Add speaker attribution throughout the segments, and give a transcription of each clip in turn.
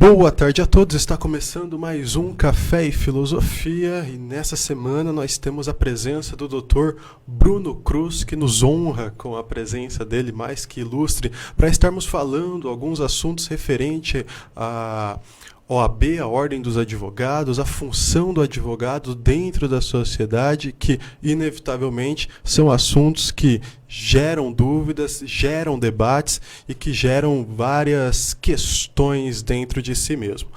Speaker 1: Boa tarde a todos, está começando mais um Café e Filosofia e nessa semana nós temos a presença do Dr. Bruno Cruz, que nos honra com a presença dele mais que ilustre, para estarmos falando alguns assuntos referentes a OAB, a Ordem dos Advogados, a função do advogado dentro da sociedade, que inevitavelmente são assuntos que geram dúvidas, geram debates e que geram várias questões dentro de si mesmo.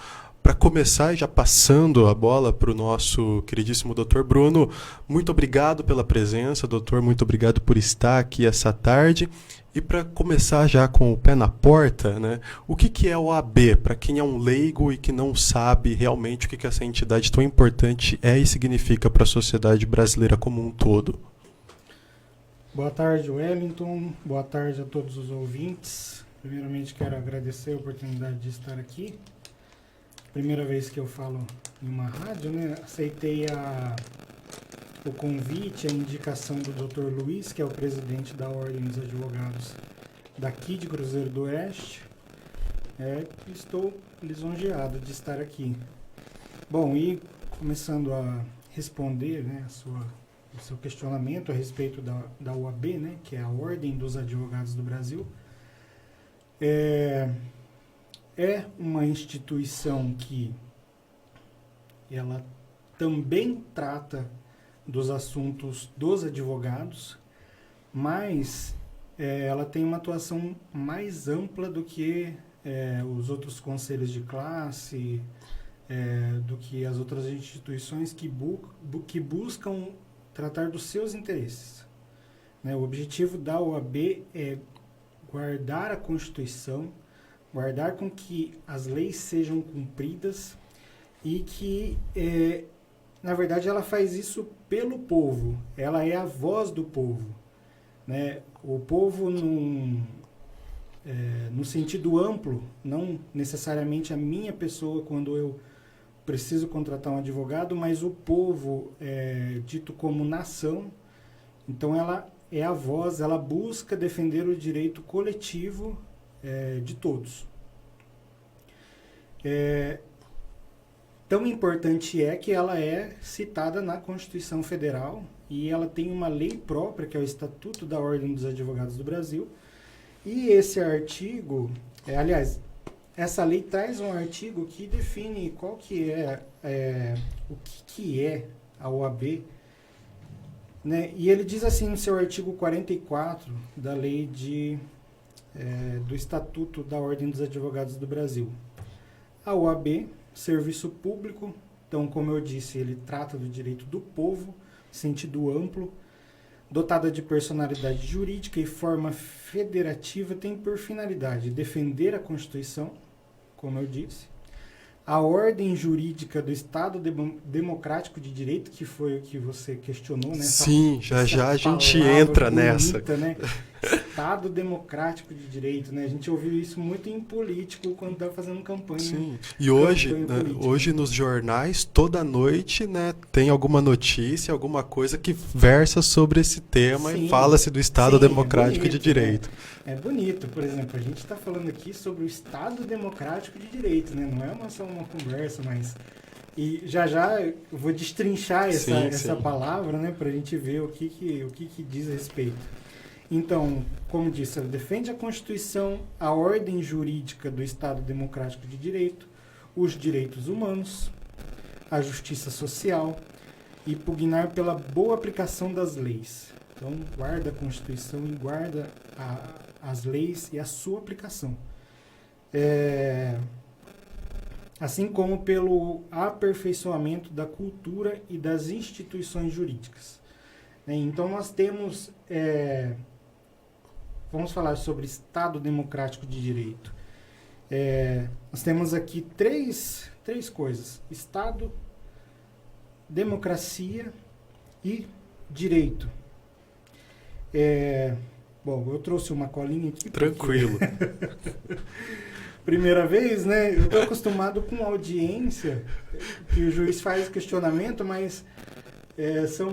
Speaker 1: Para começar, já passando a bola para o nosso queridíssimo Dr. Bruno, muito obrigado pela presença, doutor, muito obrigado por estar aqui essa tarde. E para começar já com o pé na porta, né, o que é o OAB? Para quem é um leigo e que não sabe realmente o que essa entidade tão importante é e significa para a sociedade brasileira como um todo.
Speaker 2: Boa tarde, Wellington. Boa tarde a todos os ouvintes. Primeiramente, quero agradecer a oportunidade de estar aqui. Primeira vez que eu falo em uma rádio, né? Aceitei o convite, a indicação do Dr. Luiz, que é o presidente da Ordem dos Advogados daqui de Cruzeiro do Oeste. Estou lisonjeado de estar aqui. Bom, e começando a responder, né, o seu questionamento a respeito da OAB, né, que é a Ordem dos Advogados do Brasil, é uma instituição que ela também trata dos assuntos dos advogados, mas ela tem uma atuação mais ampla do que os outros conselhos de classe, do que as outras instituições que buscam tratar dos seus interesses. Né? O objetivo da OAB é guardar a Constituição, guardar com que as leis sejam cumpridas e que, na verdade, ela faz isso pelo povo. Ela é a voz do povo. Né? O povo, no sentido amplo, não necessariamente a minha pessoa quando eu preciso contratar um advogado, mas o povo dito como nação. Então ela é a voz, ela busca defender o direito coletivo de todos. Tão importante é que ela é citada na Constituição Federal e ela tem uma lei própria, que é o Estatuto da Ordem dos Advogados do Brasil. E esse artigo, aliás, essa lei traz um artigo que define qual que o que é a OAB, né? E ele diz assim no seu artigo 44 da lei do Estatuto da Ordem dos Advogados do Brasil. A OAB, serviço público, então, como eu disse, ele trata do direito do povo, sentido amplo, dotada de personalidade jurídica e forma federativa, tem por finalidade defender a Constituição, como eu disse, a ordem jurídica do Estado Democrático de Direito, que foi o que você questionou, né?
Speaker 1: Sim, já a gente entra
Speaker 2: bonita,
Speaker 1: nessa.
Speaker 2: Né? Estado Democrático de Direito, né? A gente ouviu isso muito em político quando está fazendo campanha. Sim,
Speaker 1: e hoje nos jornais, toda noite, né, tem alguma notícia, alguma coisa que versa sobre esse tema. Sim, e fala-se do Estado Democrático de Direito.
Speaker 2: Né? É bonito, por exemplo, a gente está falando aqui sobre o Estado Democrático de Direito, né? Não é só uma conversa, mas... E já eu vou destrinchar essa palavra, né, para a gente ver o que diz a respeito. Então, como disse, ela defende a Constituição, a ordem jurídica do Estado Democrático de Direito, os direitos humanos, a justiça social e pugnar pela boa aplicação das leis. Então, guarda a Constituição e guarda as leis e a sua aplicação. Assim como pelo aperfeiçoamento da cultura e das instituições jurídicas. Então, nós temos... Vamos falar sobre Estado Democrático de Direito. Nós temos aqui três coisas: Estado, democracia e direito. Bom, eu trouxe uma colinha aqui.
Speaker 1: Tranquilo.
Speaker 2: Primeira vez, né? Eu estou acostumado com audiência, que o juiz faz questionamento, mas... são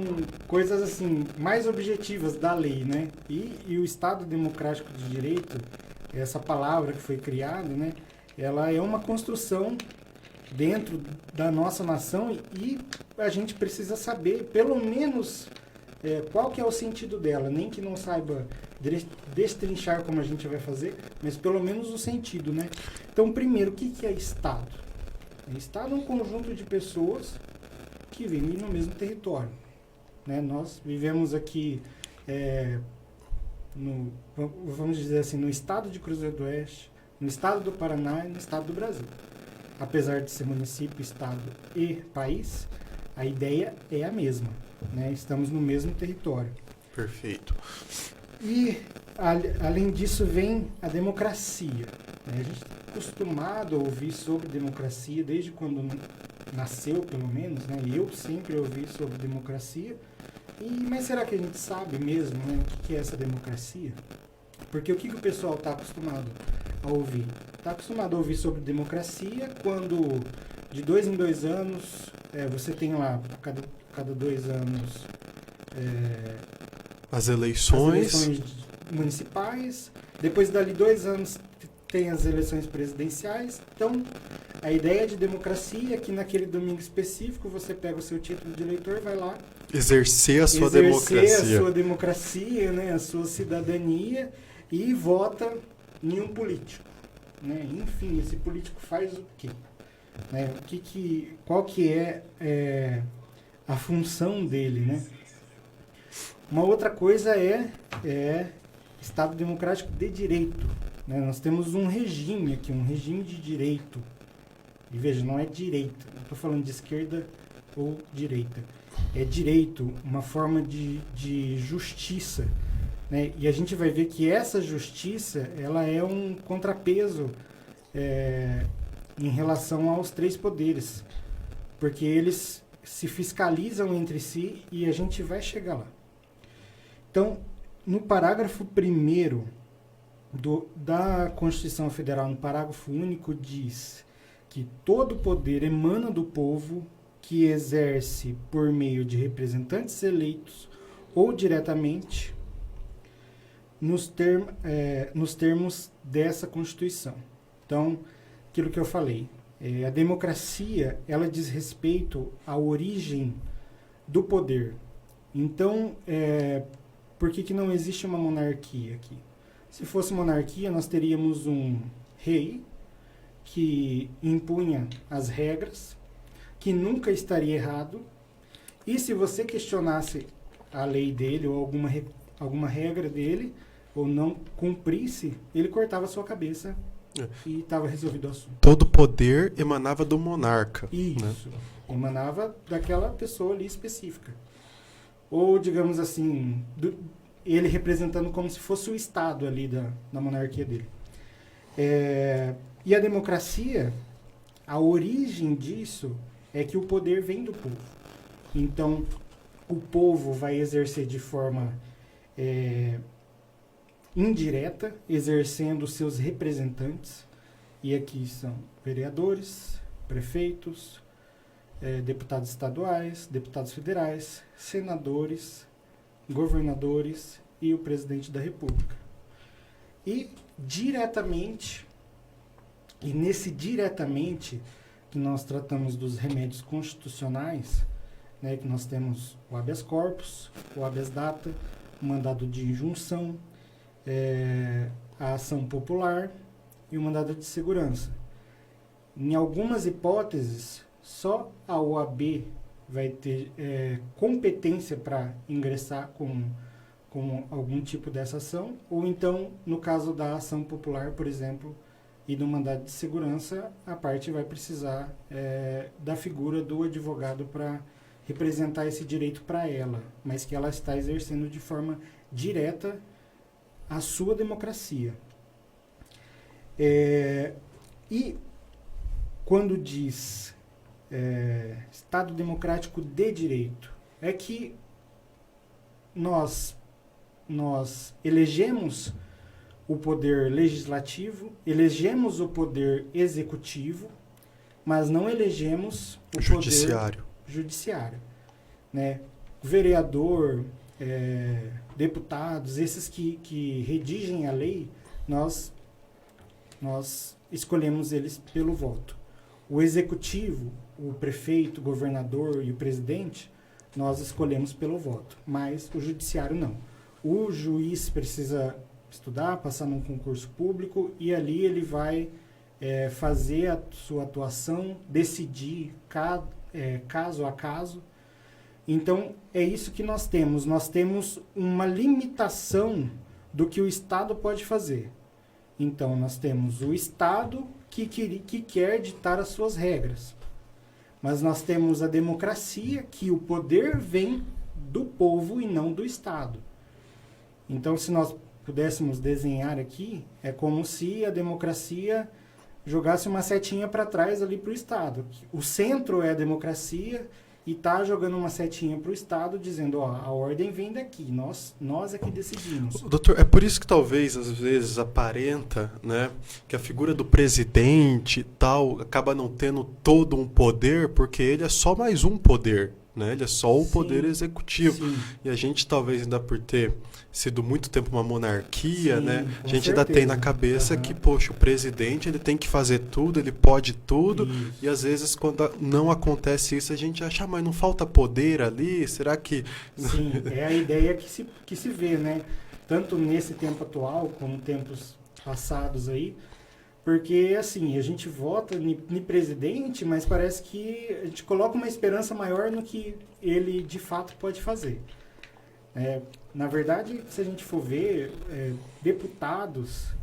Speaker 2: coisas assim mais objetivas da lei, né? E o Estado Democrático de Direito, essa palavra que foi criada, né? ela é uma construção dentro da nossa nação e a gente precisa saber, pelo menos, qual que é o sentido dela. Nem que não saiba destrinchar como a gente vai fazer, mas pelo menos o sentido, né? Então, primeiro, o que é Estado? Estado é um conjunto de pessoas que vivem no mesmo território, né? Nós vivemos aqui, vamos dizer assim, no estado de Cruzeiro do Oeste, no estado do Paraná e no estado do Brasil. Apesar de ser município, estado e país, a ideia é a mesma, né? Estamos no mesmo território.
Speaker 1: Perfeito.
Speaker 2: E, além disso, vem a democracia, né? A gente está acostumado a ouvir sobre democracia desde quando nasceu, pelo menos, né? Eu sempre ouvi sobre democracia. Mas será que a gente sabe mesmo, né, o que é essa democracia? Porque o que o pessoal está acostumado a ouvir? Está acostumado a ouvir sobre democracia quando, de 2 em 2 anos, você tem lá, cada 2 anos,
Speaker 1: as eleições
Speaker 2: municipais. Depois, dali 2 anos, tem as eleições presidenciais. Então, a ideia de democracia é que naquele domingo específico você pega o seu título de eleitor, vai lá
Speaker 1: exercer a sua
Speaker 2: democracia, né, a sua cidadania e vota em um político, né? Enfim, esse político faz o quê? Né? Qual que é a função dele, né? Uma outra coisa é Estado Democrático de Direito, né? Nós temos um regime aqui, um regime de direito. E veja, não é direita, não estou falando de esquerda ou direita. É direito, uma forma de justiça, né? E a gente vai ver que essa justiça, ela é um contrapeso em relação aos 3 poderes, porque eles se fiscalizam entre si e a gente vai chegar lá. Então, no parágrafo 1º da Constituição Federal, no parágrafo único, diz que todo poder emana do povo, que exerce por meio de representantes eleitos ou diretamente nos termos dessa Constituição. Então, aquilo que eu falei, a democracia, ela diz respeito à origem do poder. Então, por que não existe uma monarquia aqui? Se fosse monarquia, nós teríamos um rei que impunha as regras, que nunca estaria errado, e se você questionasse a lei dele ou alguma regra dele, ou não cumprisse, ele cortava a sua cabeça e estava resolvido o assunto.
Speaker 1: Todo poder emanava do monarca.
Speaker 2: Isso, né? Emanava daquela pessoa ali específica. Ou, digamos assim, ele representando como se fosse o Estado ali da monarquia dele. E a democracia, a origem disso é que o poder vem do povo. Então, o povo vai exercer de forma indireta, exercendo seus representantes, e aqui são vereadores, prefeitos, deputados estaduais, deputados federais, senadores, governadores e o presidente da República. E diretamente, e nesse diretamente que nós tratamos dos remédios constitucionais, né, que nós temos o habeas corpus, o habeas data, o mandado de injunção, a ação popular e o mandado de segurança. Em algumas hipóteses, só a OAB vai ter competência para ingressar com algum tipo dessa ação, ou então, no caso da ação popular, por exemplo, e do mandado de segurança, a parte vai precisar da figura do advogado para representar esse direito para ela, mas que ela está exercendo de forma direta a sua democracia. E quando diz Estado Democrático de Direito, é que nós elegemos o poder legislativo, elegemos o poder executivo, mas não elegemos o poder judiciário, né? Vereador, deputados, esses que redigem a lei, nós escolhemos eles pelo voto. O executivo, o prefeito, o governador e o presidente, nós escolhemos pelo voto, mas o judiciário não. O juiz precisa estudar, passar num concurso público e ali ele vai fazer a sua atuação, decidir caso a caso. Então, é isso que nós temos. Nós temos uma limitação do que o Estado pode fazer. Então, nós temos o Estado que quer ditar as suas regras. Mas nós temos a democracia, que o poder vem do povo e não do Estado. Então, se nós pudéssemos desenhar aqui, é como se a democracia jogasse uma setinha para trás ali para o Estado. O centro é a democracia e está jogando uma setinha para o Estado, dizendo, ó, a ordem vem daqui, nós é que decidimos.
Speaker 1: Doutor, é por isso que talvez, às vezes, aparenta, né, que a figura do presidente e tal acaba não tendo todo um poder, porque ele é só mais um poder, né? Ele é só o poder executivo.
Speaker 2: Sim.
Speaker 1: E a gente, talvez, ainda por ter sido muito tempo uma monarquia,
Speaker 2: Sim,
Speaker 1: né?
Speaker 2: com
Speaker 1: A gente
Speaker 2: certeza.
Speaker 1: ainda tem na cabeça que, poxa, o presidente ele tem que fazer tudo, ele pode tudo.
Speaker 2: Isso.
Speaker 1: E às vezes, quando não acontece isso, a gente acha, mas não falta poder ali? Será que...
Speaker 2: Sim, é a ideia que se vê, né? Tanto nesse tempo atual, como tempos passados aí. Porque, assim, a gente vota no presidente, mas parece que a gente coloca uma esperança maior no que ele, de fato, pode fazer. Na verdade, se a gente for ver, deputados,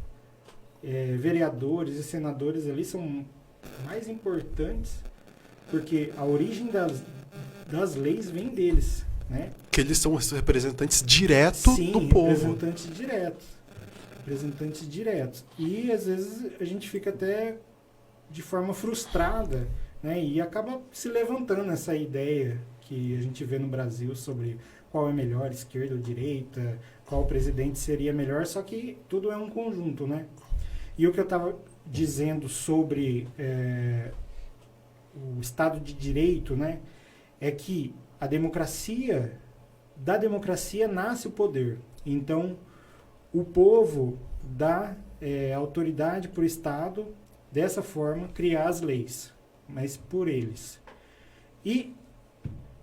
Speaker 2: vereadores e senadores ali são mais importantes, porque a origem das leis vem deles, né?
Speaker 1: Que eles são os representantes diretos do povo.
Speaker 2: Representantes diretos. E, às vezes, a gente fica até de forma frustrada, né? E acaba se levantando essa ideia que a gente vê no Brasil sobre qual é melhor, esquerda ou direita, qual presidente seria melhor, só que tudo é um conjunto, né? E o que eu estava dizendo sobre o Estado de Direito, né? É que da democracia nasce o poder. Então, o povo dá autoridade para o Estado, dessa forma, criar as leis, mas por eles. E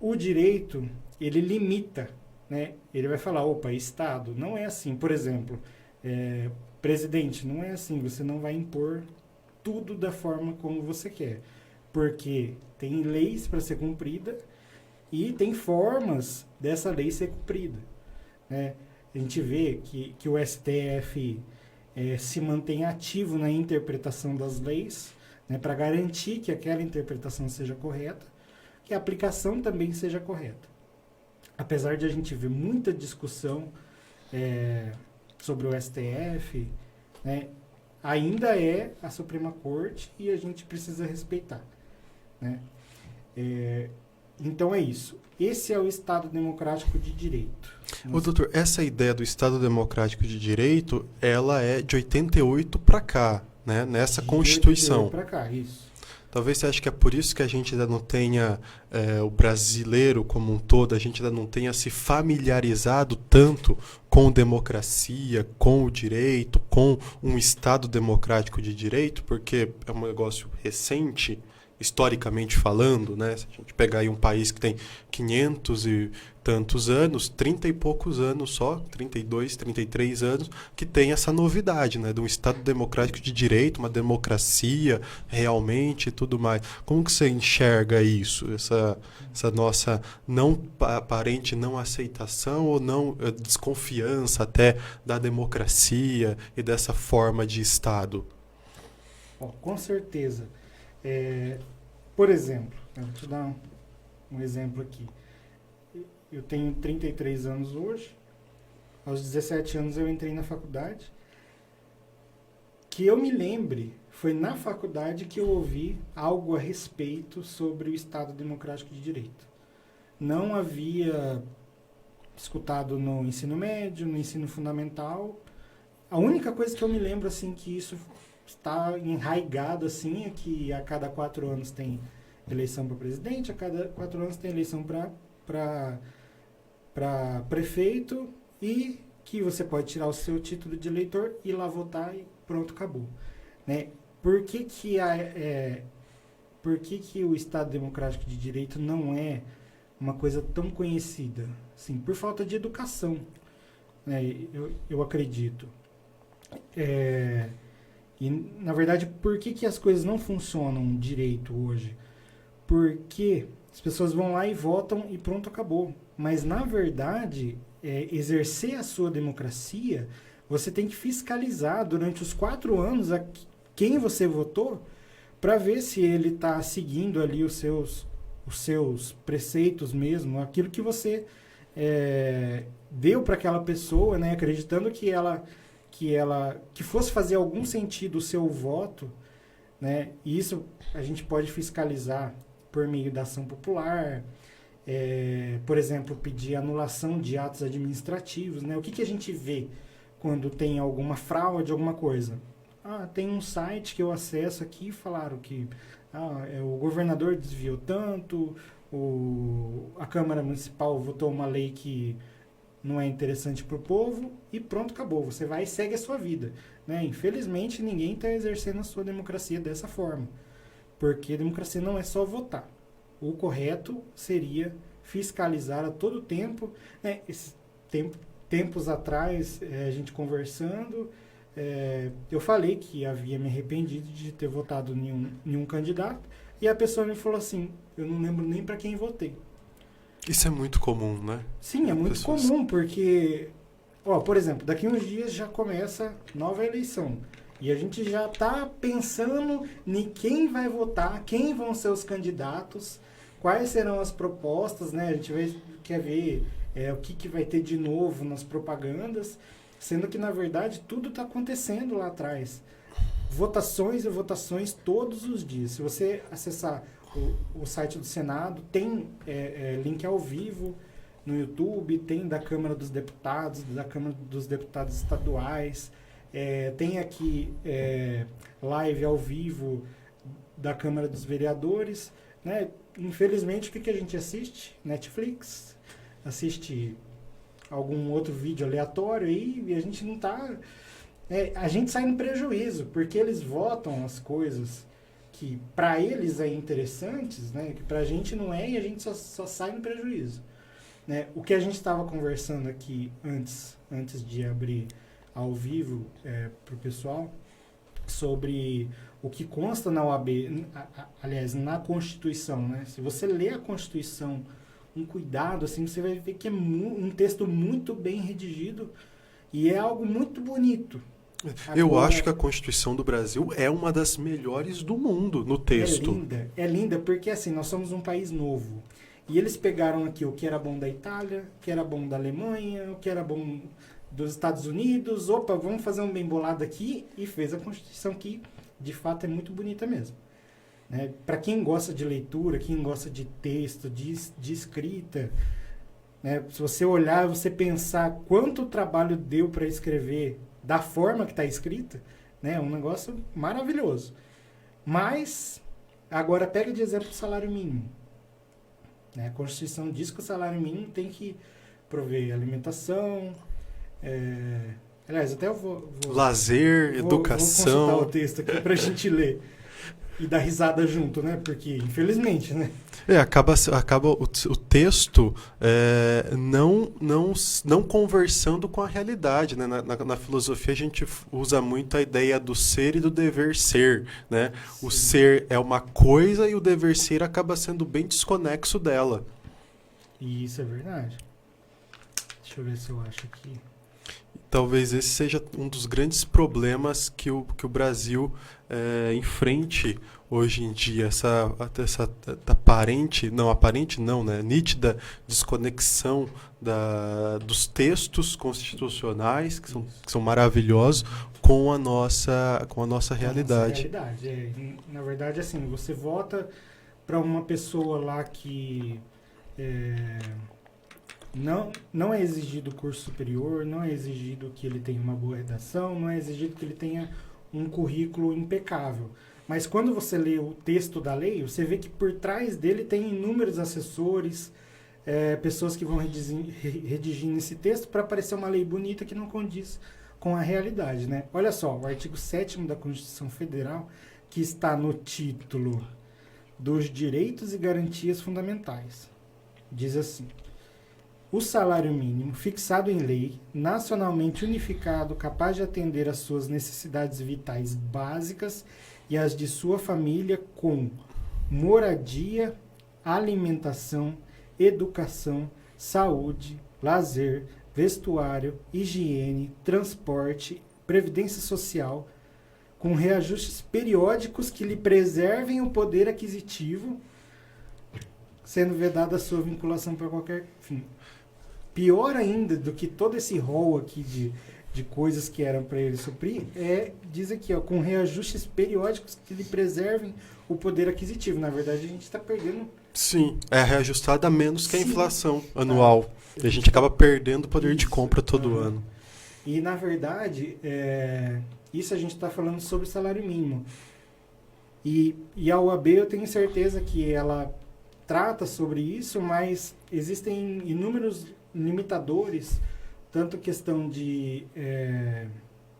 Speaker 2: o direito, ele limita, né? Ele vai falar, opa, Estado, não é assim. Por exemplo, presidente, não é assim, você não vai impor tudo da forma como você quer, porque tem leis para ser cumprida e tem formas dessa lei ser cumprida, né? A gente vê que o STF se mantém ativo na interpretação das leis, né, para garantir que aquela interpretação seja correta, que a aplicação também seja correta. Apesar de a gente ver muita discussão sobre o STF, né, ainda é a Suprema Corte e a gente precisa respeitar, né? Então é isso. Esse é o Estado Democrático de Direito.
Speaker 1: Ô, doutor, essa ideia do Estado Democrático de Direito, ela é de 88 para cá, né? Nessa Constituição.
Speaker 2: De 88 para cá, isso.
Speaker 1: Talvez você ache que é por isso que a gente ainda não tenha, o brasileiro como um todo, a gente ainda não tenha se familiarizado tanto com democracia, com o direito, com um Estado democrático de direito, porque é um negócio recente, historicamente falando, né? Se a gente pegar aí um país que tem 500 e tantos anos, 30 e poucos anos só, 32, 33 anos, que tem essa novidade, né? De um Estado democrático de direito, uma democracia realmente e tudo mais. Como que você enxerga isso? Essa nossa aparente não aceitação ou não desconfiança até da democracia e dessa forma de Estado?
Speaker 2: Bom, com certeza. Por exemplo, eu vou te dar um exemplo aqui. Eu tenho 33 anos hoje. Aos 17 anos eu entrei na faculdade. Que eu me lembre, foi na faculdade que eu ouvi algo a respeito sobre o Estado Democrático de Direito. Não havia escutado no ensino médio, no ensino fundamental. A única coisa que eu me lembro, assim, que isso está enraigado, assim, é que a cada 4 anos tem eleição para presidente, a cada 4 anos tem eleição para prefeito e que você pode tirar o seu título de eleitor, ir lá votar e pronto, acabou, né? por que que o Estado Democrático de Direito não é uma coisa tão conhecida? Assim, por falta de educação, né? Eu acredito. E, na verdade, por que as coisas não funcionam direito hoje? Porque as pessoas vão lá e votam e pronto, acabou. Mas, na verdade, exercer a sua democracia, você tem que fiscalizar durante os 4 anos quem você votou, para ver se ele está seguindo ali os seus preceitos mesmo, aquilo que você deu para aquela pessoa, né, acreditando que fosse fazer algum sentido o seu voto, né, e isso a gente pode fiscalizar por meio da ação popular, por exemplo, pedir anulação de atos administrativos, né, o que a gente vê quando tem alguma fraude, alguma coisa? Tem um site que eu acesso aqui e falaram que o governador desviou tanto, a Câmara Municipal votou uma lei que não é interessante para o povo e pronto, acabou. Você vai e segue a sua vida, né? Infelizmente, ninguém está exercendo a sua democracia dessa forma, porque a democracia não é só votar. O correto seria fiscalizar a todo tempo, né? Tempos atrás, a gente conversando, eu falei que havia me arrependido de ter votado em um candidato, e a pessoa me falou assim, eu não lembro nem para quem votei.
Speaker 1: Isso é muito comum, né?
Speaker 2: Sim, é muito comum, porque, por exemplo, daqui uns dias já começa nova eleição. E a gente já está pensando em quem vai votar, quem vão ser os candidatos, quais serão as propostas, né? A gente quer ver o que vai ter de novo nas propagandas, sendo que, na verdade, tudo está acontecendo lá atrás. Votações e votações todos os dias. Se você acessar o site do Senado, tem link ao vivo no YouTube, tem da Câmara dos Deputados, da Câmara dos Deputados Estaduais, tem aqui live ao vivo da Câmara dos Vereadores, né? Infelizmente, o que a gente assiste? Netflix, assiste algum outro vídeo aleatório aí, e a gente não tá... a gente sai no prejuízo, porque eles votam as coisas que para eles é interessantes, né, que para a gente não é, e a gente só sai no prejuízo, né? O que a gente estava conversando aqui antes de abrir ao vivo para o pessoal, sobre o que consta na OAB, aliás, na Constituição, né? Se você lê a Constituição, um cuidado, assim, você vai ver que é um texto muito bem redigido e é algo muito bonito.
Speaker 1: Eu acho que a Constituição do Brasil é uma das melhores do mundo no texto.
Speaker 2: É linda porque assim, nós somos um país novo. E eles pegaram aqui o que era bom da Itália, o que era bom da Alemanha, o que era bom dos Estados Unidos. Vamos fazer um bem bolado aqui, e fez a Constituição que, de fato, é muito bonita mesmo. Né? Para quem gosta de leitura, quem gosta de texto, de escrita, né? Se você olhar, você pensar quanto trabalho deu para escrever da forma que está escrita, né? É um negócio maravilhoso. Mas, agora pega de exemplo o salário mínimo. Né? A Constituição diz que o salário mínimo tem que prover alimentação, aliás, até eu vou
Speaker 1: lazer, educação.
Speaker 2: Vou consultar o texto aqui para a gente ler e dar risada junto, né? Porque, infelizmente, né?
Speaker 1: Acaba o texto não conversando com a realidade, né? Na filosofia a gente usa muito a ideia do ser e do dever ser, né? Sim. O ser é uma coisa e o dever ser acaba sendo bem desconexo dela.
Speaker 2: E isso é verdade. Deixa eu ver se eu acho aqui.
Speaker 1: Talvez esse seja um dos grandes problemas que o Brasil enfrente hoje em dia, essa aparente não, né? Nítida desconexão dos textos constitucionais, que são maravilhosos, com a nossa realidade.
Speaker 2: Na verdade, assim, você vota para uma pessoa lá que... Não é exigido curso superior, não é exigido que ele tenha uma boa redação, não é exigido que ele tenha um currículo impecável. Mas quando você lê o texto da lei, você vê que por trás dele tem inúmeros assessores, pessoas que vão redigindo esse texto para parecer uma lei bonita que não condiz com a realidade, né? Olha só, o artigo 7º da Constituição Federal que está no título dos Direitos e Garantias Fundamentais. Diz assim: o salário mínimo, fixado em lei, nacionalmente unificado, capaz de atender às suas necessidades vitais básicas e às de sua família, com moradia, alimentação, educação, saúde, lazer, vestuário, higiene, transporte, previdência social, com reajustes periódicos que lhe preservem o poder aquisitivo, sendo vedada a sua vinculação para qualquer fim. Pior ainda do que todo esse rol aqui de coisas que eram para ele suprir, diz aqui, ó, com reajustes periódicos que lhe preservem o poder aquisitivo. Na verdade, a gente está perdendo...
Speaker 1: Sim, é reajustada menos que a
Speaker 2: Sim.
Speaker 1: inflação anual. E a gente acaba perdendo o poder de compra todo ano.
Speaker 2: E, na verdade, isso a gente está falando sobre salário mínimo. E a OAB, eu tenho certeza que ela trata sobre isso, mas existem inúmeros limitadores, tanto questão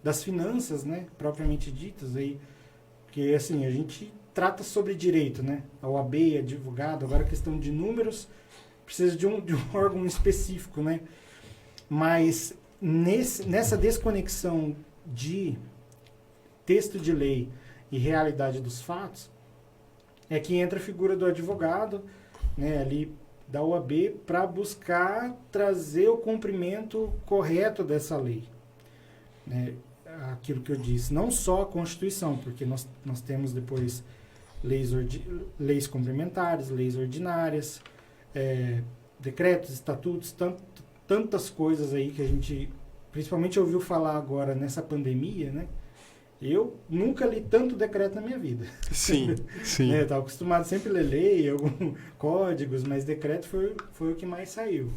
Speaker 2: das finanças, né, propriamente ditas, aí, que assim, a gente trata sobre direito, né, a OAB, advogado, agora a questão de números, precisa de um órgão específico, né, mas nessa desconexão de texto de lei e realidade dos fatos, é que entra a figura do advogado, né, ali da OAB, para buscar trazer o cumprimento correto dessa lei. Né, aquilo que eu disse, não só a Constituição, porque nós temos depois leis complementares, leis ordinárias, decretos, estatutos, tantas coisas aí que a gente principalmente ouviu falar agora nessa pandemia, né? Eu nunca li tanto decreto na minha vida.
Speaker 1: Sim, sim.
Speaker 2: Eu estava acostumado sempre a ler lei, alguns códigos, mas decreto foi o que mais saiu.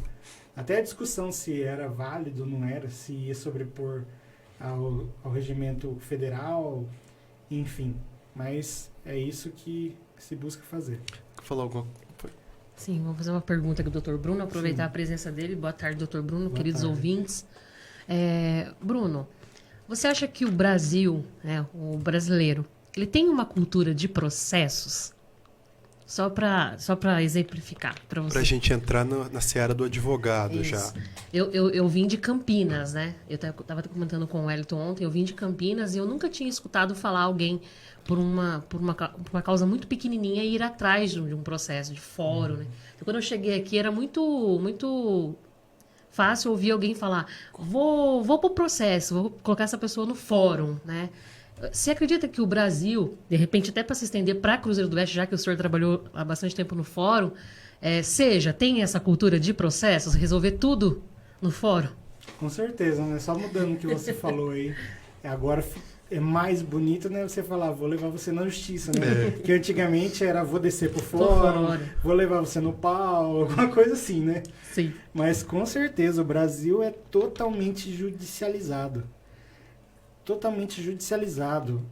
Speaker 2: Até a discussão se era válido ou não era, se ia sobrepor ao regimento federal, enfim. Mas é isso que se busca fazer.
Speaker 1: Falar alguma coisa?
Speaker 3: Sim, vou fazer uma pergunta aqui do Dr. Bruno, aproveitar a presença dele. Boa tarde, Dr. Bruno,
Speaker 2: Boa
Speaker 3: queridos
Speaker 2: tarde.
Speaker 3: ouvintes. Bruno, você acha que o Brasil, né, o brasileiro, ele tem uma cultura de processos? Só para exemplificar para você.
Speaker 1: Pra gente entrar na seara do advogado
Speaker 3: Isso.
Speaker 1: já.
Speaker 3: Eu vim de Campinas, né? Eu estava comentando com o Wellington ontem, eu vim de Campinas e eu nunca tinha escutado falar alguém por uma causa muito pequenininha ir atrás de um processo, de fórum, né? Então, quando eu cheguei aqui era muito fácil ouvir alguém falar, vou pro processo, vou colocar essa pessoa no fórum, né? Você acredita que o Brasil, de repente até para se estender para Cruzeiro do Oeste, já que o senhor trabalhou há bastante tempo no fórum, tem essa cultura de processos, resolver tudo no fórum?
Speaker 2: Com certeza, né? Só mudando o que você falou aí. Agora é mais bonito, né? Você falar, vou levar você na justiça, né? Porque antigamente era, vou descer pro fórum, vou levar você no pau, alguma coisa assim, né?
Speaker 3: Sim.
Speaker 2: Mas com certeza o Brasil é totalmente judicializado. Totalmente judicializado.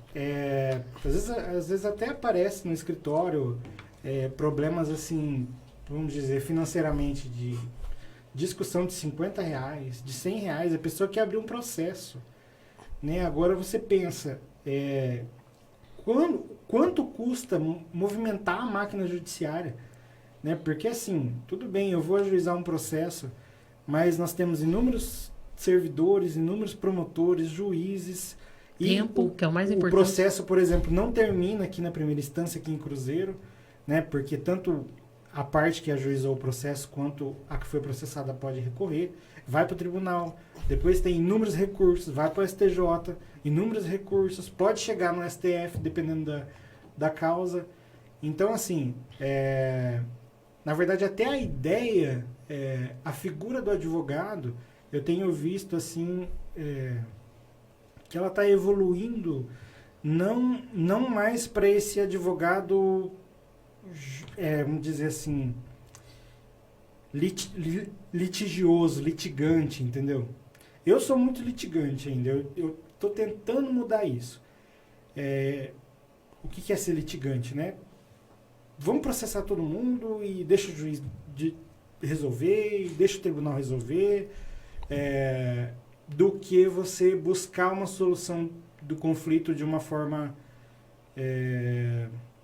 Speaker 2: Às vezes até aparece no escritório problemas assim, vamos dizer, financeiramente, de discussão de R$50, de R$100, a pessoa quer abrir um processo. Né? Agora você pensa, quanto custa movimentar a máquina judiciária? Né? Porque assim, tudo bem, eu vou ajuizar um processo, mas nós temos inúmeros servidores, inúmeros promotores, juízes.
Speaker 3: Tempo, que é o mais importante.
Speaker 2: O processo, por exemplo, não termina aqui na primeira instância, aqui em Cruzeiro, né? Porque tanto a parte que ajuizou o processo quanto a que foi processada pode recorrer, vai para o tribunal, depois tem inúmeros recursos, vai para o STJ, inúmeros recursos, pode chegar no STF, dependendo da causa. Então, assim, na verdade, até a ideia, a figura do advogado, eu tenho visto, assim, que ela está evoluindo, não mais para esse advogado, vamos dizer assim, litigioso, litigante, entendeu? Eu sou muito litigante ainda, eu estou tentando mudar isso. O que é ser litigante, né? Vamos processar todo mundo e deixa o juiz resolver, e deixa o tribunal resolver, do que você buscar uma solução do conflito de uma forma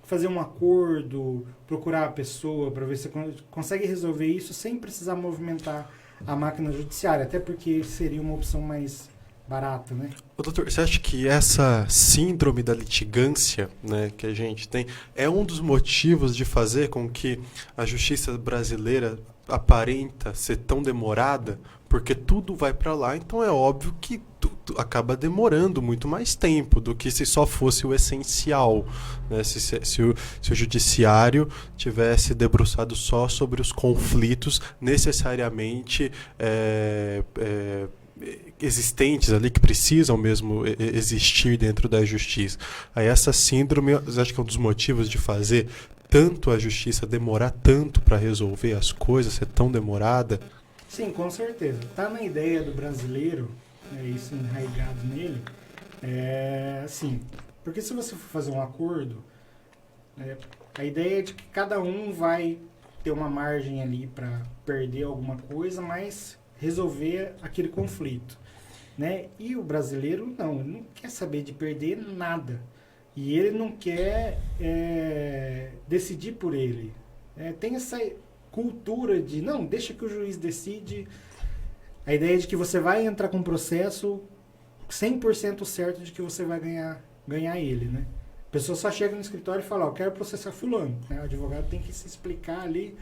Speaker 2: fazer um acordo, procurar a pessoa para ver se consegue resolver isso sem precisar movimentar a máquina judiciária, até porque seria uma opção mais barata, né?
Speaker 1: Ô, doutor, você acha que essa síndrome da litigância, né, que a gente tem é um dos motivos de fazer com que a justiça brasileira aparenta ser tão demorada? Porque tudo vai para lá, então é óbvio que tudo acaba demorando muito mais tempo do que se só fosse o essencial, né? Se o judiciário tivesse debruçado só sobre os conflitos necessariamente existentes ali, que precisam mesmo existir dentro da justiça. Aí essa síndrome, eu acho que é um dos motivos de fazer tanto a justiça demorar tanto para resolver as coisas, ser tão demorada.
Speaker 2: Sim, com certeza. Tá na ideia do brasileiro, isso enraizado nele, assim, porque se você for fazer um acordo, a ideia é de que cada um vai ter uma margem ali para perder alguma coisa, mas resolver aquele conflito, né? E o brasileiro não quer saber de perder nada. E ele não quer decidir por ele. Tem essa cultura de, não, deixa que o juiz decide. A ideia é de que você vai entrar com um processo 100% certo de que você vai ganhar ele, né? A pessoa só chega no escritório e fala, eu quero processar fulano, né? O advogado tem que se explicar ali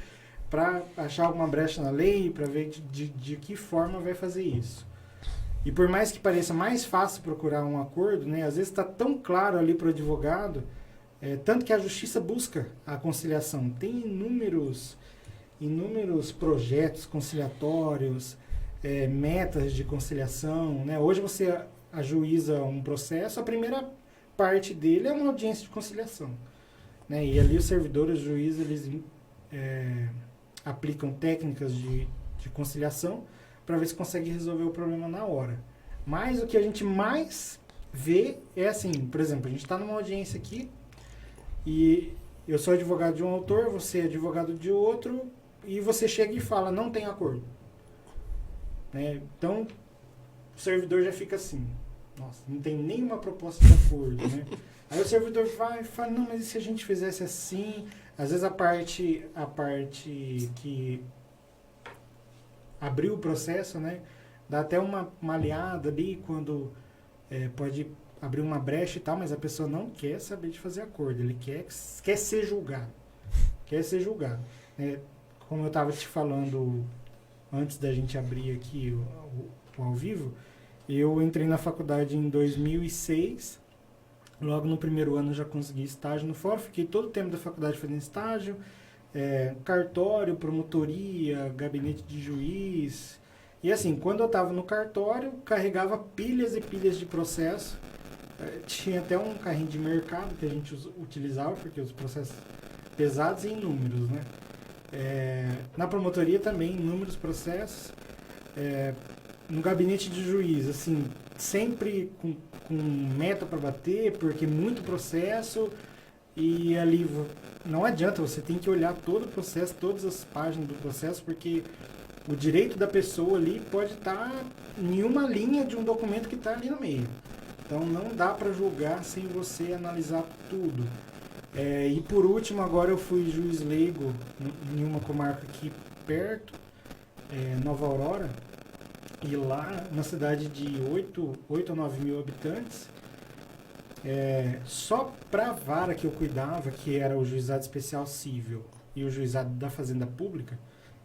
Speaker 2: para achar alguma brecha na lei, para ver de que forma vai fazer isso. E por mais que pareça mais fácil procurar um acordo, né, às vezes está tão claro ali para o advogado, tanto que a justiça busca a conciliação. Tem inúmeros projetos conciliatórios, metas de conciliação, né? Hoje você ajuiza um processo, a primeira parte dele é uma audiência de conciliação, né? E ali os servidores, os juízes, eles aplicam técnicas de conciliação para ver se consegue resolver o problema na hora. Mas o que a gente mais vê é assim, por exemplo, a gente está numa audiência aqui e eu sou advogado de um autor, você é advogado de outro, e você chega e fala, não tem acordo. Né? Então, o servidor já fica assim, nossa, não tem nenhuma proposta de acordo, né? Aí o servidor vai e fala, não, mas e se a gente fizesse assim? Às vezes a parte que abriu o processo, né, dá até uma aliada ali quando pode abrir uma brecha e tal, mas a pessoa não quer saber de fazer acordo, ele quer ser julgado. Quer ser julgado. Como eu estava te falando antes da gente abrir aqui o ao vivo, eu entrei na faculdade em 2006, logo no primeiro ano eu já consegui estágio no fórum, fiquei todo o tempo da faculdade fazendo estágio, cartório, promotoria, gabinete de juiz. E assim, quando eu estava no cartório, carregava pilhas e pilhas de processo. Tinha até um carrinho de mercado que a gente utilizava, porque os processos pesados e inúmeros, né? Na promotoria também, inúmeros processos. No gabinete de juiz, assim, sempre com meta para bater, porque muito processo. E ali não adianta, você tem que olhar todo o processo, todas as páginas do processo, porque o direito da pessoa ali pode estar em uma linha de um documento que está ali no meio. Então não dá para julgar sem você analisar tudo. E por último, agora eu fui juiz leigo em uma comarca aqui perto, Nova Aurora, e lá na cidade de 8 ou 9 mil habitantes, só para a vara que eu cuidava, que era o Juizado Especial Cível e o Juizado da Fazenda Pública,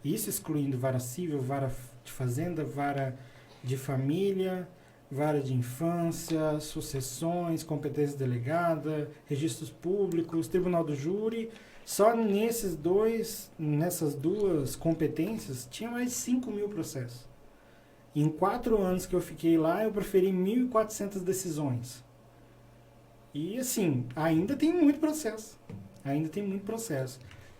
Speaker 2: isso excluindo vara cível, vara de fazenda, vara de família, vara de infância, sucessões, competência delegada, registros públicos, tribunal do júri, só nessas duas competências tinha mais de 5 mil processos. Em 4 anos que eu fiquei lá, eu proferi 1.400 decisões. E assim, ainda tem muito processo.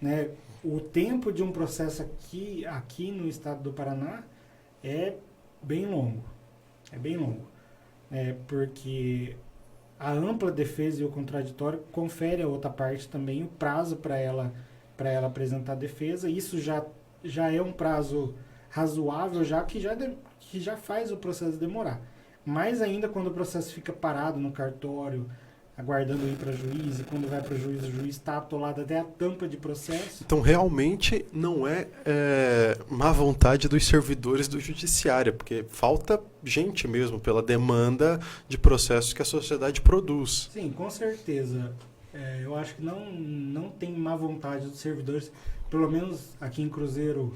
Speaker 2: Né? O tempo de um processo aqui no estado do Paraná é bem longo. Porque a ampla defesa e o contraditório confere à outra parte também o prazo para ela apresentar a defesa. Isso já é um prazo razoável, que já faz o processo demorar. Mais ainda quando o processo fica parado no cartório, aguardando ir para juiz, e quando vai para o juiz está atolado até a tampa de processo.
Speaker 1: Então, realmente, não é má vontade dos servidores do judiciário, porque falta gente mesmo pela demanda de processos que a sociedade produz.
Speaker 2: Sim, com certeza. Eu acho que não tem má vontade dos servidores, pelo menos aqui em Cruzeiro.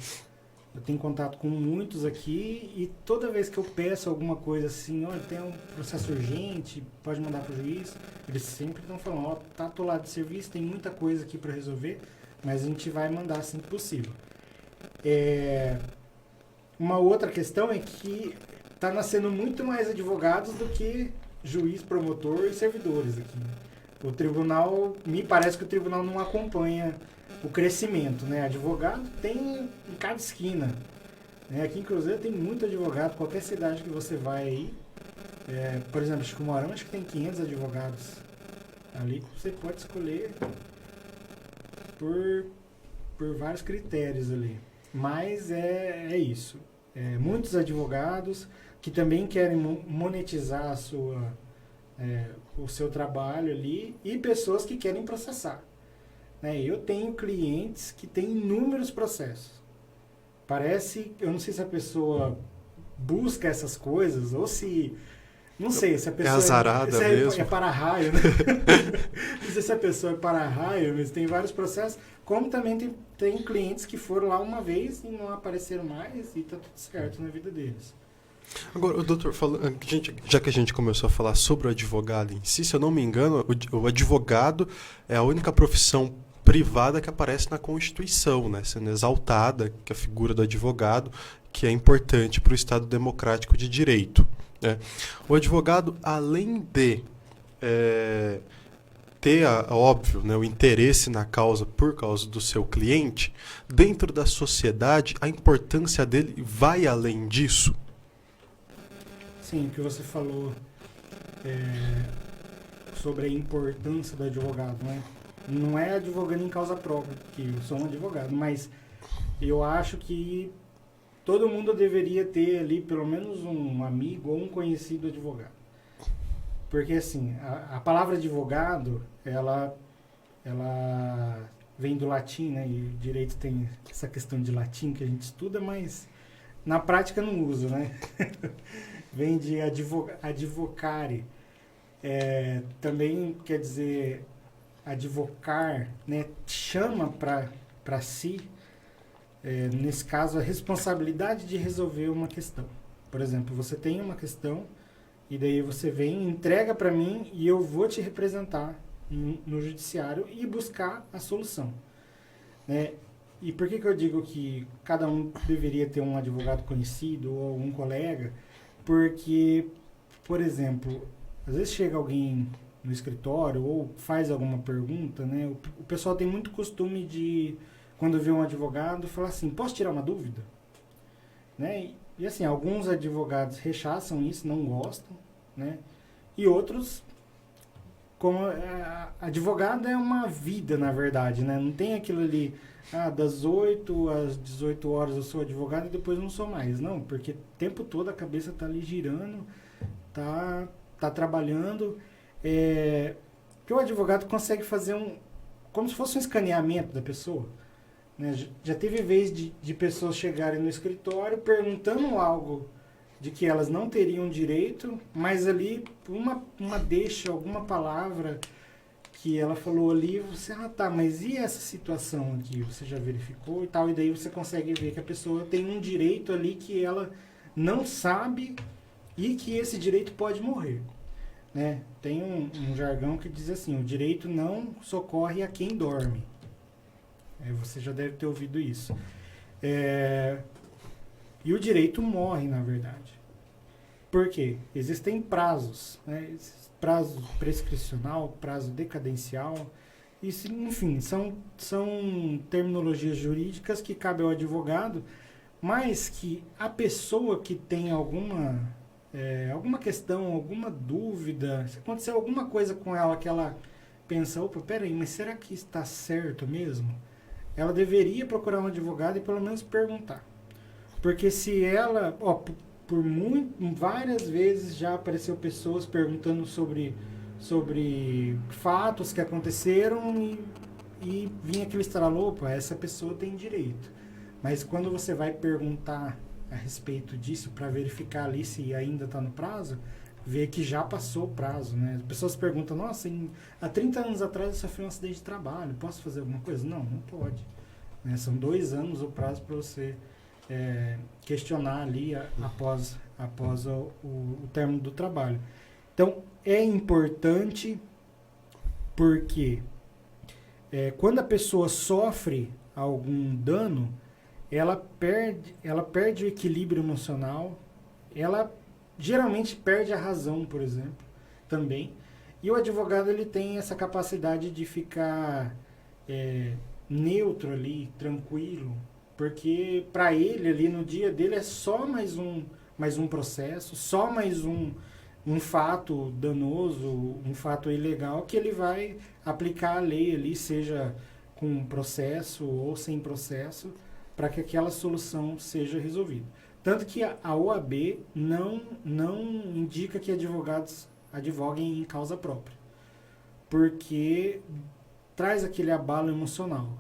Speaker 2: Eu tenho contato com muitos aqui e toda vez que eu peço alguma coisa assim, olha, tem um processo urgente, pode mandar para o juiz, eles sempre estão falando, ó, tá atolado de serviço, tem muita coisa aqui para resolver, mas a gente vai mandar assim que possível. Uma outra questão é que está nascendo muito mais advogados do que juiz, promotor e servidores aqui. O tribunal, me parece que o tribunal não acompanha o crescimento, né? Advogado tem em cada esquina. Né? Aqui em Cruzeiro tem muito advogado, qualquer cidade que você vai aí. Por exemplo, Chico Mourão, acho que tem 500 advogados. Ali você pode escolher por vários critérios ali. Mas é isso. Muitos advogados que também querem monetizar o seu trabalho ali e pessoas que querem processar. Eu tenho clientes que têm inúmeros processos. Parece, eu não sei se a pessoa busca essas coisas ou se... Não sei, se a pessoa...
Speaker 1: É azarada mesmo.
Speaker 2: É para-raio, né? Não sei se a pessoa é para-raio, mas tem vários processos. Como também tem clientes que foram lá uma vez e não apareceram mais e está tudo certo na vida deles.
Speaker 1: Agora, doutor, já que a gente começou a falar sobre o advogado em si, se eu não me engano, o advogado é a única profissão privada que aparece na Constituição, né, sendo exaltada, que é a figura do advogado, que é importante para o Estado democrático de direito. Né? O advogado, além de ter, óbvio, né, o interesse na causa por causa do seu cliente, dentro da sociedade, a importância dele vai além disso?
Speaker 2: Sim, o que você falou sobre a importância do advogado, né? Não é advogando em causa própria, que eu sou um advogado, mas eu acho que todo mundo deveria ter ali pelo menos um amigo ou um conhecido advogado. Porque assim, a palavra advogado, ela vem do latim, né? E o direito tem essa questão de latim que a gente estuda, mas na prática não usa, né? Vem de advocare. Também quer dizer advocar, né? Chama para si, nesse caso, a responsabilidade de resolver uma questão. Por exemplo, você tem uma questão e daí você vem, entrega para mim e eu vou te representar no judiciário e buscar a solução. Né? E por que eu digo que cada um deveria ter um advogado conhecido ou um colega? Porque, por exemplo, às vezes chega alguém no escritório ou faz alguma pergunta, né? O pessoal tem muito costume de, quando vê um advogado, falar assim, posso tirar uma dúvida? Né? E assim, alguns advogados rechaçam isso, não gostam, né? E outros, como advogado é uma vida, na verdade, né? Não tem aquilo ali, das 8 às 18 horas eu sou advogado e depois não sou mais. Não, porque o tempo todo a cabeça está ali girando, tá trabalhando. Porque o advogado consegue fazer como se fosse um escaneamento da pessoa. Né? Já teve vez de pessoas chegarem no escritório perguntando algo de que elas não teriam direito, mas ali uma deixa, alguma palavra que ela falou ali, você, tá, mas e essa situação aqui? Você já verificou e tal? E daí você consegue ver que a pessoa tem um direito ali que ela não sabe e que esse direito pode morrer. Né? Tem um jargão que diz assim, o direito não socorre a quem dorme. Você já deve ter ouvido isso. E o direito morre, na verdade. Por quê? Existem prazos, né? Prazo prescricional, prazo decadencial, isso, enfim, são terminologias jurídicas que cabe ao advogado, mas que a pessoa que tem alguma questão, alguma dúvida, se acontecer alguma coisa com ela que ela pensa, opa, peraí, mas será que está certo mesmo? Ela deveria procurar um advogado e pelo menos perguntar. Porque se ela, várias vezes já apareceu pessoas perguntando sobre sobre fatos que aconteceram e vinha aquele estralo, opa, essa pessoa tem direito. Mas quando você vai perguntar a respeito disso para verificar ali se ainda está no prazo, vê que já passou o prazo, né? As pessoas perguntam, nossa, há 30 anos atrás eu sofri um acidente de trabalho, posso fazer alguma coisa? Não, não pode. Né? São 2 anos o prazo para você questionar ali após o término do trabalho. Então, é importante porque quando a pessoa sofre algum dano, ela perde o equilíbrio emocional, ela geralmente perde a razão, por exemplo, também. E o advogado ele tem essa capacidade de ficar neutro ali, tranquilo, porque para ele ali no dia dele é só mais um processo, só mais um fato danoso, um fato ilegal que ele vai aplicar a lei ali, seja com processo ou sem processo, para que aquela solução seja resolvida. Tanto que a OAB não indica que advogados advoguem em causa própria, porque traz aquele abalo emocional,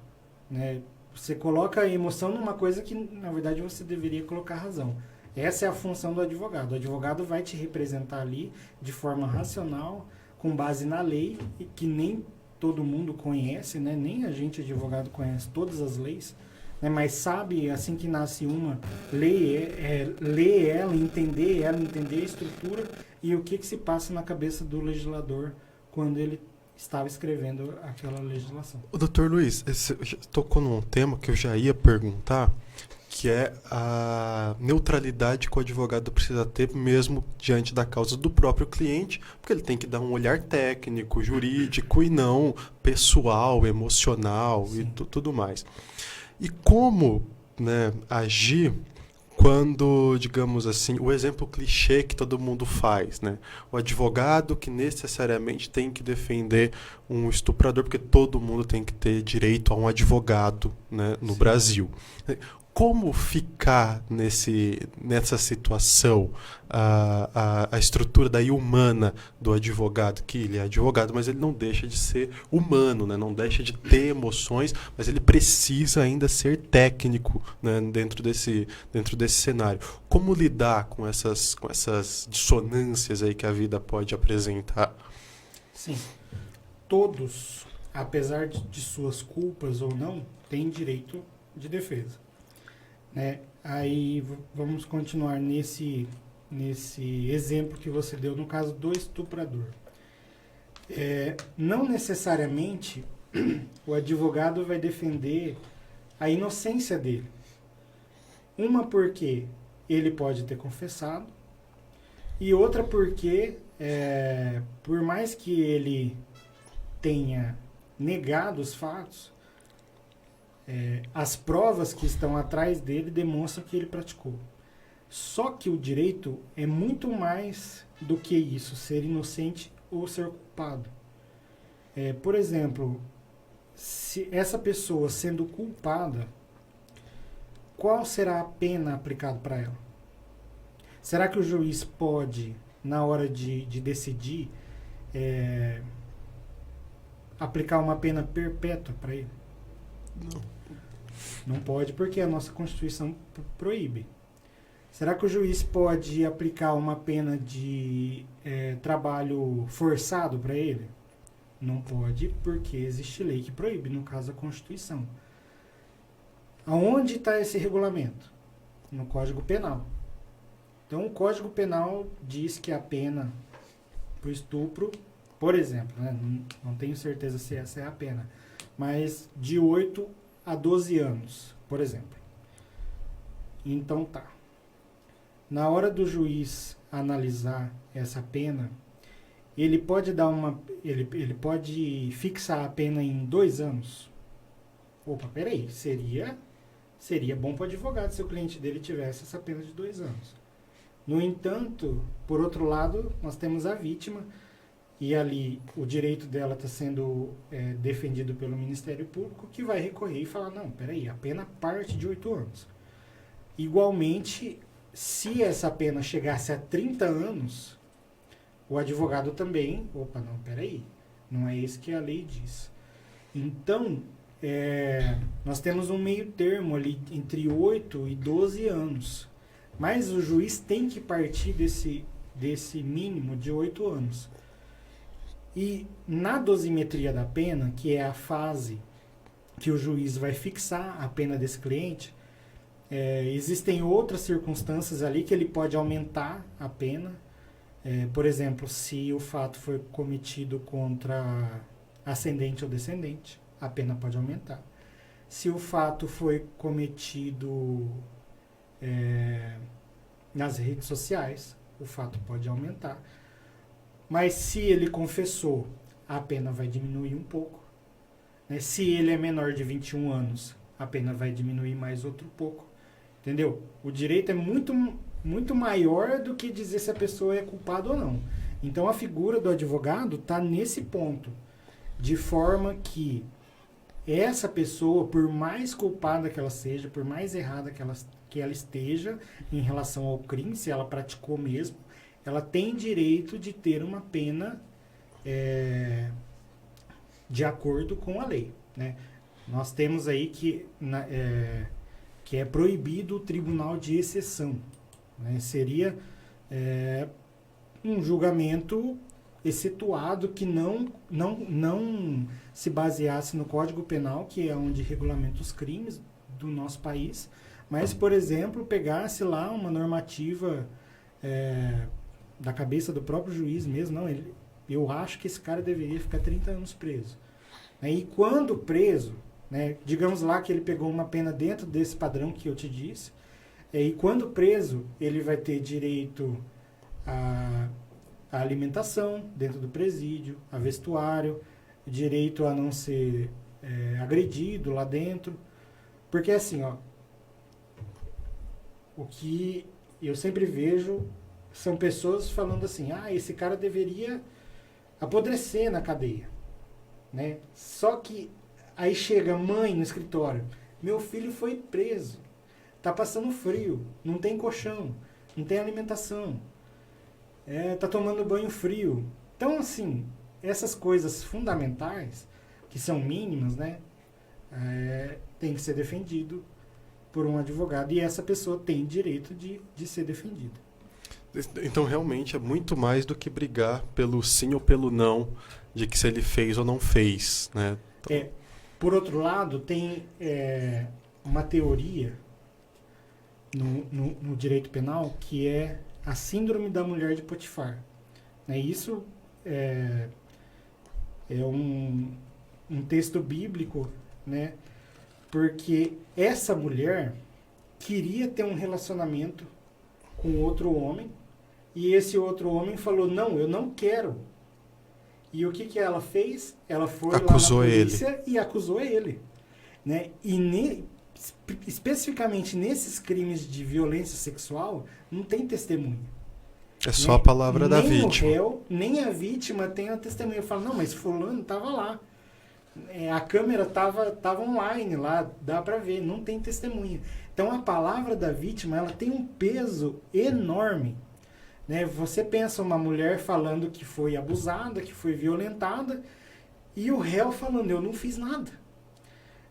Speaker 2: né? Você coloca a emoção numa coisa que, na verdade, você deveria colocar razão. Essa é a função do advogado. O advogado vai te representar ali de forma racional, com base na lei, que nem todo mundo conhece, né? Nem a gente, advogado, conhece todas as leis, né? Mas sabe, assim que nasce uma, ler ela, entender a estrutura e o que se passa na cabeça do legislador quando ele estava escrevendo aquela legislação.
Speaker 1: O Dr. Luiz, você tocou num tema que eu já ia perguntar, que é a neutralidade que o advogado precisa ter mesmo diante da causa do próprio cliente, porque ele tem que dar um olhar técnico, jurídico e não pessoal, emocional. Sim. E tudo mais. E como, né, agir quando, digamos assim, o exemplo clichê que todo mundo faz, né? O advogado que necessariamente tem que defender um estuprador, porque todo mundo tem que ter direito a um advogado, né, no Sim. Brasil. Como ficar nessa situação, a estrutura daí humana do advogado, que ele é advogado, mas ele não deixa de ser humano, né? Não deixa de ter emoções, mas ele precisa ainda ser técnico, né? dentro desse cenário. Como lidar com essas dissonâncias aí que a vida pode apresentar?
Speaker 2: Sim. Todos, apesar de suas culpas ou não, têm direito de defesa. Né? Aí vamos continuar nesse exemplo que você deu no caso do estuprador. Não necessariamente o advogado vai defender a inocência dele. Uma porque ele pode ter confessado e outra porque por mais que ele tenha negado os fatos, as provas que estão atrás dele demonstram que ele praticou. Só que o direito é muito mais do que isso, ser inocente ou ser culpado. Por exemplo, se essa pessoa sendo culpada, qual será a pena aplicada para ela? Será que o juiz pode, na hora de decidir, aplicar uma pena perpétua para ele? Não pode, porque a nossa Constituição proíbe. Será que o juiz pode aplicar uma pena de trabalho forçado para ele? Não pode, porque existe lei que proíbe, no caso a Constituição. Aonde está esse regulamento? No Código Penal. Então o Código Penal diz que a pena para o estupro, por exemplo, né, não tenho certeza se essa é a pena, mas de 8 a 12 anos, por exemplo. Então tá. Na hora do juiz analisar essa pena, ele pode ele pode fixar a pena em 2 anos. Opa, peraí, seria bom para o advogado se o cliente dele tivesse essa pena de 2 anos. No entanto, por outro lado, nós temos a vítima, e ali o direito dela está sendo defendido pelo Ministério Público, que vai recorrer e falar, não, peraí, a pena parte de 8 anos. Igualmente, se essa pena chegasse a 30 anos, o advogado também, opa, não, peraí, não é isso que a lei diz. Então, nós temos um meio termo ali entre 8 e 12 anos. Mas o juiz tem que partir desse mínimo de 8 anos. E na dosimetria da pena, que é a fase que o juiz vai fixar a pena desse cliente, existem outras circunstâncias ali que ele pode aumentar a pena. Por exemplo, se o fato foi cometido contra ascendente ou descendente, a pena pode aumentar. Se o fato foi cometido nas redes sociais, o fato pode aumentar. Mas se ele confessou, a pena vai diminuir um pouco. Né? Se ele é menor de 21 anos, a pena vai diminuir mais outro pouco. Entendeu? O direito é muito maior do que dizer se a pessoa é culpada ou não. Então a figura do advogado está nesse ponto, de forma que essa pessoa, por mais culpada que ela seja, por mais errada que ela esteja em relação ao crime, se ela praticou mesmo, ela tem direito de ter uma pena de acordo com a lei. Né? Nós temos aí que é proibido o tribunal de exceção. Né? Seria um julgamento excetuado que não se baseasse no Código Penal, que é onde regulamenta os crimes do nosso país, mas, por exemplo, pegasse lá uma normativa da cabeça do próprio juiz mesmo. Não, eu acho que esse cara deveria ficar 30 anos preso. E quando preso, né, digamos lá que ele pegou uma pena dentro desse padrão que eu te disse, e quando preso, ele vai ter direito a alimentação dentro do presídio, a vestuário, direito a não ser agredido lá dentro. Porque assim, o que eu sempre vejo são pessoas falando assim, esse cara deveria apodrecer na cadeia. Né? Só que aí chega a mãe no escritório, meu filho foi preso, tá passando frio, não tem colchão, não tem alimentação, tá tomando banho frio. Então, assim, essas coisas fundamentais, que são mínimas, né, tem que ser defendido por um advogado, e essa pessoa tem direito de ser defendida.
Speaker 1: Então, realmente, é muito mais do que brigar pelo sim ou pelo não, de que se ele fez ou não fez. Né? Então...
Speaker 2: Por outro lado, tem uma teoria no direito penal que é a síndrome da mulher de Potifar. Isso é um texto bíblico, né? Porque essa mulher queria ter um relacionamento com outro homem, e esse outro homem falou, não, eu não quero. E o que ela fez? Ela foi
Speaker 1: acusou
Speaker 2: lá na polícia
Speaker 1: ele.
Speaker 2: E acusou ele. Né? E especificamente nesses crimes de violência sexual, não tem testemunha.
Speaker 1: É só a palavra da vítima.
Speaker 2: Nem o réu, nem a vítima tem a testemunha. Eu falo, não, mas fulano estava lá. A câmera estava online lá, dá para ver, não tem testemunha. Então a palavra da vítima, ela tem um peso enorme. Né? Você pensa uma mulher falando que foi abusada, que foi violentada, e o réu falando, eu não fiz nada.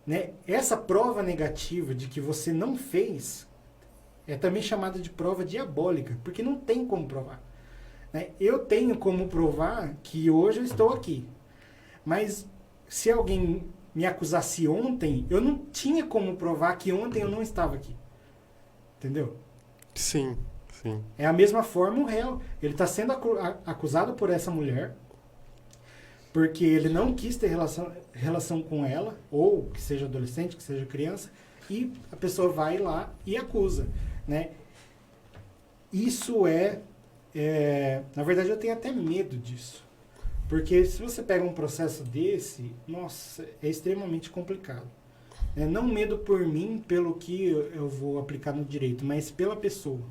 Speaker 2: Né? Essa prova negativa de que você não fez é também chamada de prova diabólica, porque não tem como provar. Né? Eu tenho como provar que hoje eu estou aqui, mas se alguém me acusasse ontem, eu não tinha como provar que ontem eu não estava aqui. Entendeu?
Speaker 1: Sim. Sim.
Speaker 2: É a mesma forma o réu. Ele está sendo acusado por essa mulher porque ele não quis ter relação com ela, ou que seja adolescente, que seja criança, e a pessoa vai lá e acusa. Né? Isso na verdade, eu tenho até medo disso. Porque se você pega um processo desse, nossa, é extremamente complicado. Não medo por mim, pelo que eu vou aplicar no direito, mas pela pessoa.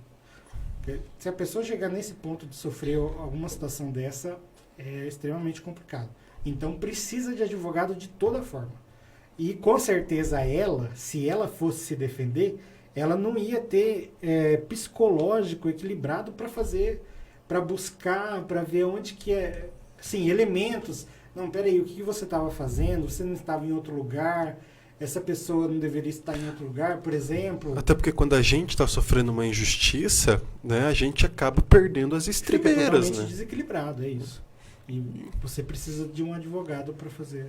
Speaker 2: Se a pessoa chegar nesse ponto de sofrer alguma situação dessa, é extremamente complicado. Então precisa de advogado de toda forma. E com certeza se ela fosse se defender, ela não ia ter psicológico equilibrado para fazer para buscar, para ver onde que é, assim, elementos. Não, peraí, o que você estava fazendo? Você não estava em outro lugar? Essa pessoa não deveria estar em outro lugar, por exemplo?
Speaker 1: Até porque quando a gente está sofrendo uma injustiça, né, a gente acaba perdendo as
Speaker 2: Fica
Speaker 1: estribeiras,
Speaker 2: totalmente
Speaker 1: né?
Speaker 2: desequilibrado, é isso. E você precisa de um advogado para fazer,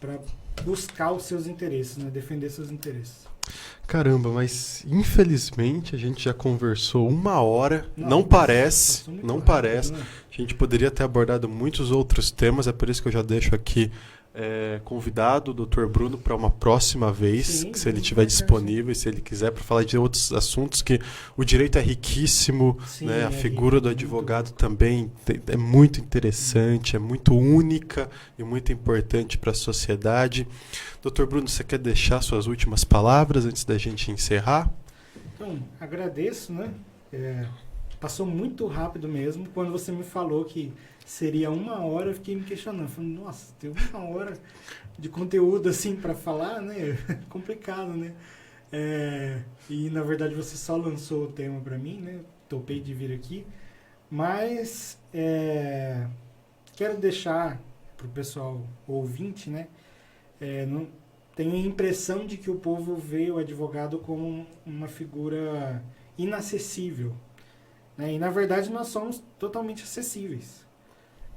Speaker 2: para buscar os seus interesses, né? Defender seus interesses.
Speaker 1: Caramba, mas infelizmente a gente já conversou 1 hora, não
Speaker 2: passou
Speaker 1: parece,
Speaker 2: muito
Speaker 1: não
Speaker 2: rápido,
Speaker 1: parece.
Speaker 2: né?
Speaker 1: A gente poderia ter abordado muitos outros temas, é por isso que eu já deixo aqui convidado o Dr. Bruno para uma próxima vez,
Speaker 2: Sim,
Speaker 1: se ele
Speaker 2: sim,
Speaker 1: estiver
Speaker 2: sim.
Speaker 1: disponível, se ele quiser, para falar de outros assuntos, que o direito é riquíssimo,
Speaker 2: Sim,
Speaker 1: né? A
Speaker 2: é
Speaker 1: figura
Speaker 2: rico,
Speaker 1: do
Speaker 2: muito
Speaker 1: advogado também é muito interessante, é muito única e muito importante para a sociedade. Dr. Bruno, você quer deixar suas últimas palavras antes da gente encerrar?
Speaker 2: Então, agradeço, né? Passou muito rápido mesmo. Quando você me falou que seria 1 hora, eu fiquei me questionando. Falei, nossa, tem 1 hora de conteúdo assim para falar, né? Complicado, né? E na verdade você só lançou o tema para mim, né? Topei de vir aqui. Mas quero deixar para o pessoal ouvinte, né? Tenho a impressão de que o povo vê o advogado como uma figura inacessível, né? E na verdade nós somos totalmente acessíveis,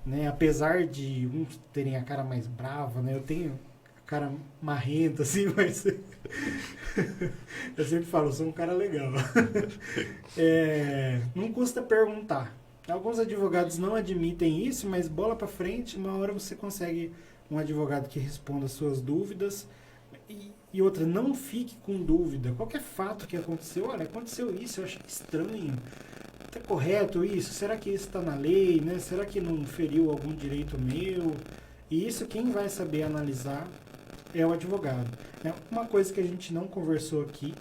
Speaker 2: né? Apesar de uns terem a cara mais brava, né? Eu tenho a cara marrenta assim, mas eu sempre falo, eu sou um cara legal. Não custa perguntar. Alguns advogados não admitem isso, mas bola pra frente, uma hora você consegue um advogado que responda as suas dúvidas. E outra, não fique com dúvida. Qualquer fato que aconteceu, olha, aconteceu isso, eu achei estranho. Está correto isso? Será que isso está na lei? Né? Será que não feriu algum direito meu? E isso quem vai saber analisar é o advogado. Uma coisa que a gente não conversou aqui,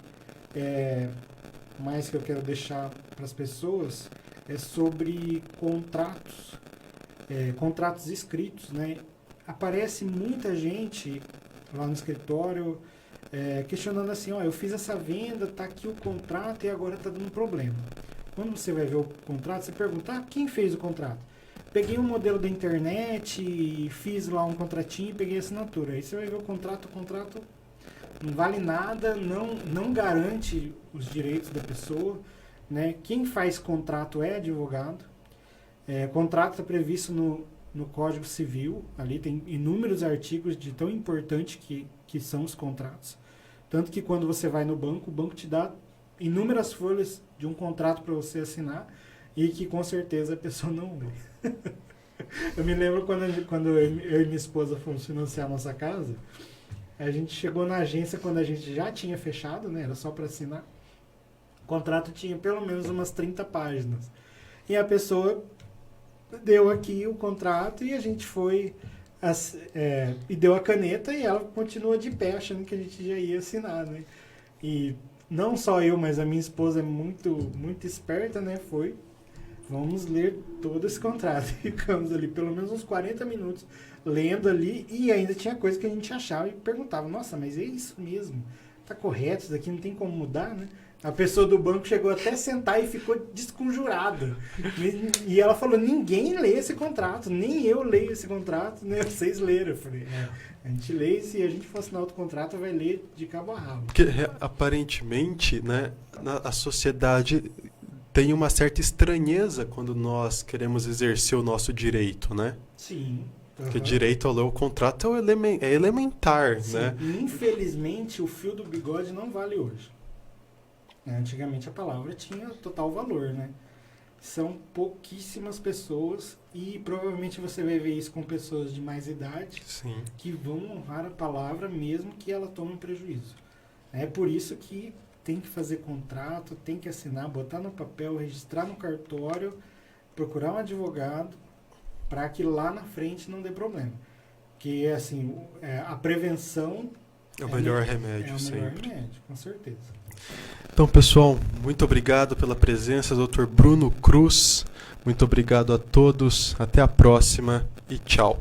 Speaker 2: mas que eu quero deixar para as pessoas, é sobre contratos. Contratos escritos, né? Aparece muita gente lá no escritório questionando assim, eu fiz essa venda, tá aqui o contrato e agora tá dando problema. Quando você vai ver o contrato, você pergunta, quem fez o contrato? Peguei um modelo da internet, fiz lá um contratinho e peguei a assinatura. Aí você vai ver o contrato não vale nada, não garante os direitos da pessoa, né? Quem faz contrato é advogado. Contrato está previsto no Código Civil, ali tem inúmeros artigos de tão importante que são os contratos. Tanto que quando você vai no banco, o banco te dá inúmeras folhas de um contrato para você assinar e que com certeza a pessoa não lê. Eu me lembro quando eu e minha esposa fomos financiar a nossa casa, a gente chegou na agência quando a gente já tinha fechado, né? Era só para assinar. O contrato tinha pelo menos umas 30 páginas. E a pessoa deu aqui o contrato e a gente foi e deu a caneta e ela continua de pé achando que a gente já ia assinar, né? E não só eu, mas a minha esposa é muito, muito esperta, né? Vamos ler todo esse contrato. Ficamos ali pelo menos uns 40 minutos lendo ali e ainda tinha coisa que a gente achava e perguntava, nossa, mas é isso mesmo? Tá correto, isso daqui não tem como mudar, né? A pessoa do banco chegou até a sentar e ficou desconjurada. E ela falou, ninguém lê esse contrato, nem eu leio esse contrato, nem vocês leram. Eu falei, a gente lê e se a gente for assinar outro contrato, vai ler de cabo a rabo.
Speaker 1: Porque aparentemente, né, a sociedade tem uma certa estranheza quando nós queremos exercer o nosso direito, né?
Speaker 2: Sim.
Speaker 1: Porque direito ao ler o contrato é elementar,
Speaker 2: sim,
Speaker 1: né?
Speaker 2: E infelizmente o fio do bigode não vale hoje. Antigamente a palavra tinha total valor, né? São pouquíssimas pessoas e provavelmente você vai ver isso com pessoas de mais idade.
Speaker 1: Sim.
Speaker 2: Que vão honrar a palavra mesmo que ela tome um prejuízo. É por isso que tem que fazer contrato, tem que assinar, botar no papel, registrar no cartório, procurar um advogado para que lá na frente não dê problema. Porque assim, a prevenção
Speaker 1: é o melhor remédio,
Speaker 2: sempre. É o melhor
Speaker 1: sempre.
Speaker 2: remédio, com certeza.
Speaker 1: Então, pessoal, muito obrigado pela presença, Dr. Bruno Cruz. Muito obrigado a todos. Até a próxima e tchau.